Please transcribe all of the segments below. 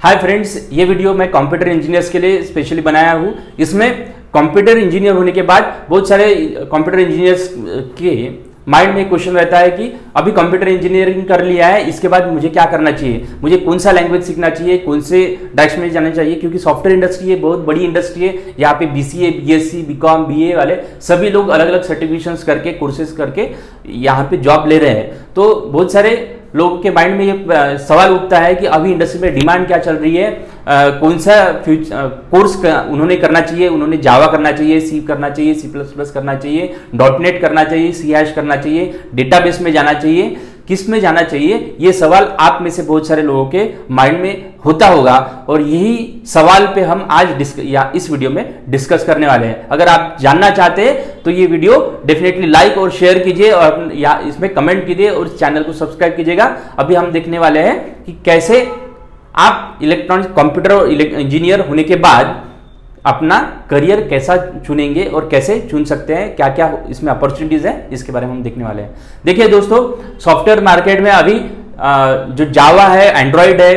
Hi friends, ये video मैं computer engineers के लिए स्पेशली बनाया हूँ। इसमें कंप्यूटर इंजीनियर होने के बाद बहुत सारे कंप्यूटर इंजीनियर्स के माइंड में क्वेश्चन रहता है कि अभी कंप्यूटर इंजीनियरिंग कर लिया है, इसके बाद मुझे क्या करना चाहिए, मुझे कौन सा लैंग्वेज सीखना चाहिए, कौन से डायरेक्शन में जाना चाहिए। क्योंकि सॉफ्टवेयर इंडस्ट्री है, बहुत बड़ी इंडस्ट्री है। यहाँ पे बीसीए, बीएससी, बीकॉम, बीए वाले सभी लोग अलग अलग सर्टिफिकेशंस करके, कोर्सेज करके यहाँ पे जॉब ले रहे हैं। तो बहुत सारे लोगों के माइंड में ये सवाल उठता है कि अभी इंडस्ट्री में डिमांड क्या चल रही है, कौन सा कोर्स उन्होंने करना चाहिए। उन्होंने जावा करना चाहिए, सी करना चाहिए, सी प्लस प्लस करना चाहिए, .NET करना चाहिए, C# करना चाहिए, डेटाबेस में जाना चाहिए, किस में जाना चाहिए। ये सवाल आप में से बहुत सारे लोगों के माइंड में होता होगा और यही सवाल पे हम आज इस वीडियो में डिस्कस करने वाले हैं। अगर आप जानना चाहते हैं तो ये वीडियो डेफिनेटली लाइक और शेयर कीजिए और या इसमें कमेंट कीजिए और इस चैनल को सब्सक्राइब कीजिएगा। अभी हम देखने वाले हैं कि कैसे आप इलेक्ट्रॉनिक कंप्यूटर इंजीनियर होने के बाद अपना करियर कैसा चुनेंगे और कैसे चुन सकते हैं, क्या क्या इसमें अपॉर्चुनिटीज है, इसके बारे में हम देखने वाले हैं। देखिए दोस्तों, सॉफ्टवेयर मार्केट में अभी जो जावा है, एंड्रॉयड है,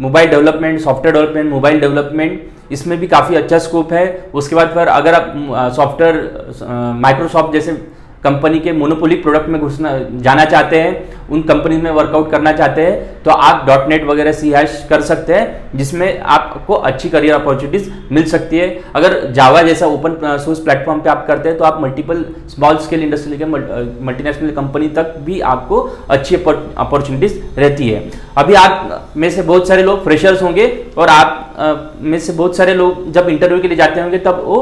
mobile development, software development, mobile development, इसमें भी काफ़ी अच्छा स्कोप है। उसके बाद फिर अगर आप सॉफ्टवेयर माइक्रोसॉफ्ट जैसे कंपनी के मोनोपोलिक प्रोडक्ट में जाना चाहते हैं, उन कंपनी में वर्कआउट करना चाहते हैं, तो आप .NET वगैरह C# कर सकते हैं, जिसमें आपको अच्छी करियर अपॉर्चुनिटीज मिल सकती है। अगर जावा जैसा ओपन सोर्स प्लेटफॉर्म पे आप करते हैं तो आप मल्टीपल स्मॉल स्केल इंडस्ट्री के मल्टीनेशनल कंपनी तक भी आपको अच्छी अपॉर्चुनिटीज रहती है। अभी आप में से बहुत सारे लोग फ्रेशर्स होंगे और आप में से बहुत सारे लोग जब इंटरव्यू के लिए जाते होंगे तब वो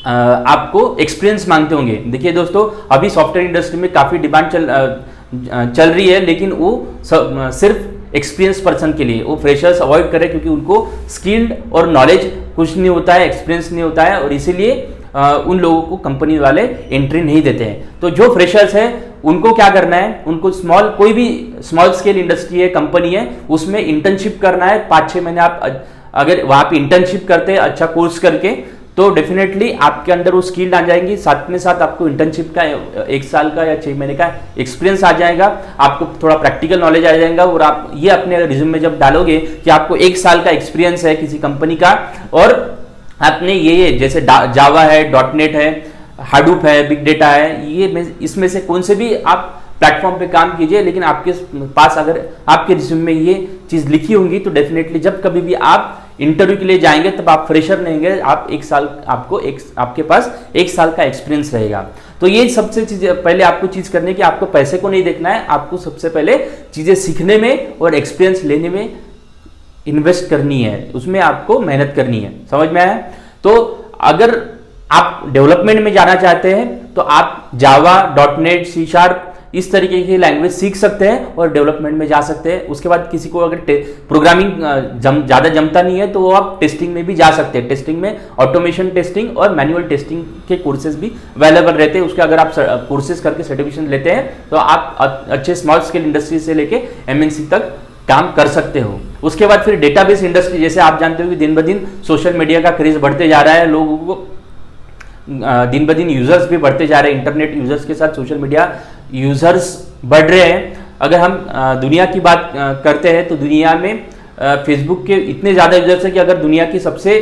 आपको एक्सपीरियंस मांगते होंगे। देखिए दोस्तों, अभी सॉफ्टवेयर इंडस्ट्री में काफ़ी डिमांड चल रही है, लेकिन वो सिर्फ एक्सपीरियंस पर्सन के लिए, वो फ्रेशर्स अवॉइड करें क्योंकि उनको स्किल्ड और नॉलेज कुछ नहीं होता है, एक्सपीरियंस नहीं होता है और इसीलिए उन लोगों को कंपनी वाले एंट्री नहीं देते हैं। तो जो फ्रेशर्स हैं उनको क्या करना है, उनको कोई भी स्मॉल स्केल इंडस्ट्री है, कंपनी है, उसमें इंटर्नशिप करना है। 5-6 महीने आप अगर वहाँ पे इंटर्नशिप करते हैं अच्छा कोर्स करके, तो डेफिनेटली आपके अंदर वो स्किल आ जाएंगी। साथ में साथ आपको इंटर्नशिप का 1 साल का या 6 महीने का एक्सपीरियंस आ जाएगा, आपको थोड़ा प्रैक्टिकल नॉलेज आ जाएगा और आप ये अपने रिज्यूम में जब डालोगे कि आपको 1 साल का एक्सपीरियंस है किसी कंपनी का और आपने ये जैसे जावा है, .NET है, हाडूप है, बिग डेटा है, ये इसमें से कौन से भी आप प्लेटफॉर्म पे काम कीजिए, लेकिन आपके पास अगर आपके रिज्यूम में ये चीज लिखी होंगी तो डेफिनेटली जब कभी भी आप इंटरव्यू के लिए जाएंगे तब आप फ्रेशर नहीं होंगे, आप 1 साल आपके पास 1 साल का एक्सपीरियंस रहेगा। तो ये सबसे चीज पहले आपको चीज करनी है कि आपको पैसे को नहीं देखना है, आपको सबसे पहले चीजें सीखने में और एक्सपीरियंस लेने में इन्वेस्ट करनी है, उसमें आपको मेहनत करनी है। समझ में आया? तो अगर आप डेवलपमेंट में जाना चाहते हैं तो आप जावा, .NET, C# इस तरीके की लैंग्वेज सीख सकते हैं और डेवलपमेंट में जा सकते हैं। उसके बाद किसी को अगर प्रोग्रामिंग ज़्यादा जमता नहीं है तो वो आप टेस्टिंग में भी जा सकते हैं। टेस्टिंग में ऑटोमेशन टेस्टिंग और मैनुअल टेस्टिंग के कोर्सेज भी अवेलेबल रहते हैं। उसके अगर आप कोर्सेज करके सर्टिफिकेशन लेते हैं तो आप अच्छे स्मॉल स्केल इंडस्ट्री से लेके MNC तक काम कर सकते हो। उसके बाद फिर डेटाबेस इंडस्ट्री, जैसे आप जानते हो कि दिन ब दिन सोशल मीडिया का क्रेज बढ़ते जा रहा है, लोगों को दिन ब दिन यूजर्स भी बढ़ते जा रहे हैं, इंटरनेट यूजर्स के साथ सोशल मीडिया यूजर्स बढ़ रहे हैं। अगर हम दुनिया की बात करते हैं तो दुनिया में फेसबुक के इतने ज़्यादा यूजर्स हैं कि अगर दुनिया की सबसे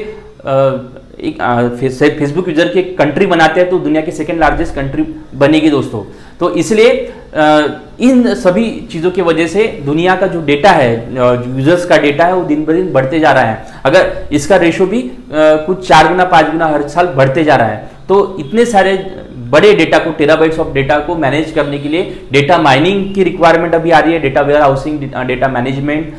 फेसबुक यूजर की कंट्री बनाते हैं तो दुनिया की 2nd लार्जेस्ट कंट्री बनेगी दोस्तों। तो इसलिए इन सभी चीज़ों की वजह से दुनिया का जो डेटा है, यूजर्स का डेटा है, वो दिन ब दिन बढ़ते जा रहा है। अगर इसका रेशो भी कुछ 4 गुना 5 गुना हर साल बढ़ते जा रहा है, तो इतने सारे बड़े डेटा को, टेराबाइट्स ऑफ डेटा को मैनेज करने के लिए डेटा माइनिंग की रिक्वायरमेंट अभी आ रही है, data warehousing, data management,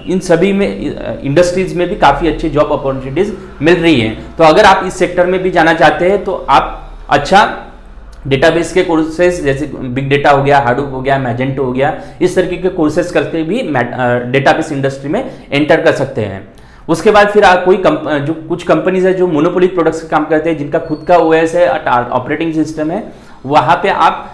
इन सभी में इंडस्ट्रीज में भी काफ़ी अच्छी जॉब अपॉर्चुनिटीज मिल रही हैं। तो अगर आप इस सेक्टर में भी जाना चाहते हैं तो आप अच्छा डेटाबेस के कोर्सेज जैसे बिग डेटा हो गया, हाडूप हो गया, मैजेंटो हो गया, इस तरीके के कोर्सेज करके भी डेटाबेस इंडस्ट्री में एंटर कर सकते हैं। उसके बाद फिर जो कुछ कंपनीज है जो मोनोपोलिक प्रोडक्ट्स का काम करते हैं, जिनका खुद का OS है, ऑपरेटिंग सिस्टम है, वहाँ पे आप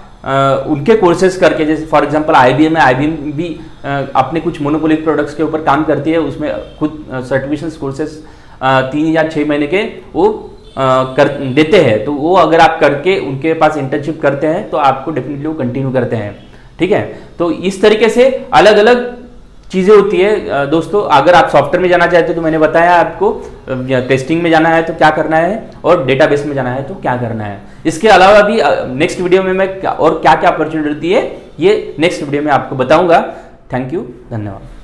उनके कोर्सेज करके, जैसे फॉर एग्जांपल IBM है, IBM भी अपने कुछ मोनोपोलिक प्रोडक्ट्स के ऊपर काम करती है, उसमें खुद सर्टिफिकेशन कोर्सेज 3 या 6 महीने के वो देते हैं। तो वो अगर आप करके उनके पास इंटर्नशिप करते हैं तो आपको डेफिनेटली वो कंटिन्यू करते हैं। ठीक है, तो इस तरीके से अलग अलग चीज़ें होती है दोस्तों। अगर आप सॉफ्टवेयर में जाना चाहते हो तो मैंने बताया आपको, टेस्टिंग में जाना है तो क्या करना है, और डेटाबेस में जाना है तो क्या करना है। इसके अलावा भी नेक्स्ट वीडियो में मैं और क्या क्या अपॉर्चुनिटी है ये नेक्स्ट वीडियो में आपको बताऊंगा। थैंक यू, धन्यवाद।